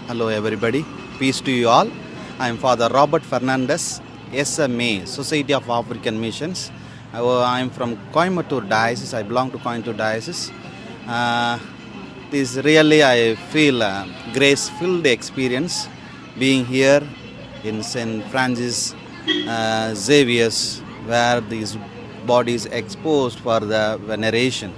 Hello everybody, peace to you all. I am Father Robert Fernandes, SMA, Society of African Missions. I am from Coimbatore Diocese, I belong to Coimbatore Diocese. This really I feel grace-filled experience being here in St. Francis Xavier's, where these bodies exposed for the veneration.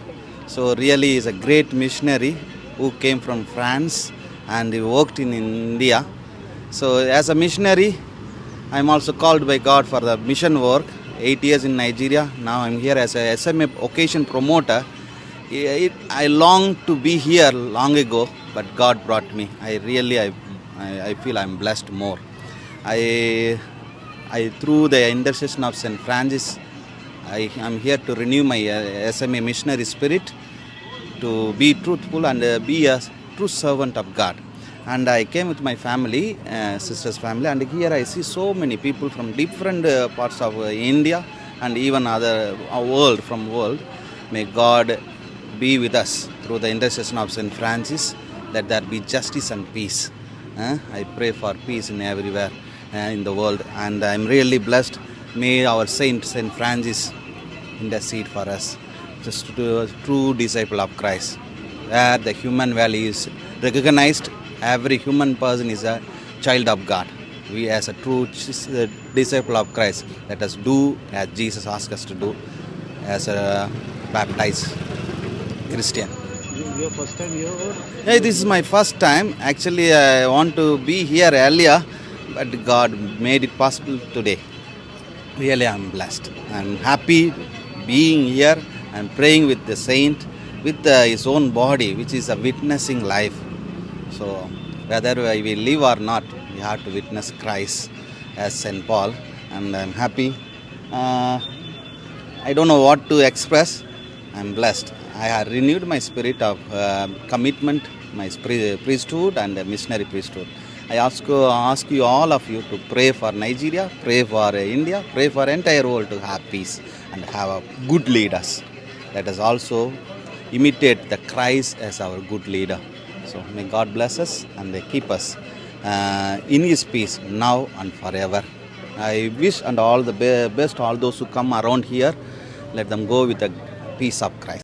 So really is a great missionary who came from France and he worked in India. So as a missionary, I am also called by God for the mission work. 8 years in Nigeria. Now I am here as a SMA occasion promoter. I longed to be here long ago, but God brought me. I feel I am blessed more. I through the intercession of St. Francis, I am here to renew my SMA missionary spirit, to be truthful and be a true servant of God. And I came with my family, sister's family, and here I see so many people from different parts of India and even other world. May God be with us through the intercession of St. Francis, that there be justice and peace. I pray for peace in everywhere in the world, and I am really blessed. May our Saint Francis intercede for us, just to do a true disciple of Christ, where the human value is recognized. Every human person is a child of God. We as a true disciple of Christ, let us do as Jesus asked us to do as a baptized Christian. Your first time here? Hey, this is my first time. Actually, I want to be here earlier, but God made it possible today. Really, I am blessed. I am happy being here and praying with the saint, with his own body, which is a witnessing life. So, whether we live or not, we have to witness Christ as St. Paul, and I am happy. I don't know what to express. I am blessed. I have renewed my spirit of commitment, my priesthood and missionary priesthood. I ask you, all of you, to pray for Nigeria, pray for India, pray for entire world to have peace and have a good leaders. Let us also imitate the Christ as our good leader. So may God bless us and keep us in His peace now and forever. I wish and all the best all those who come around here. Let them go with the peace of Christ.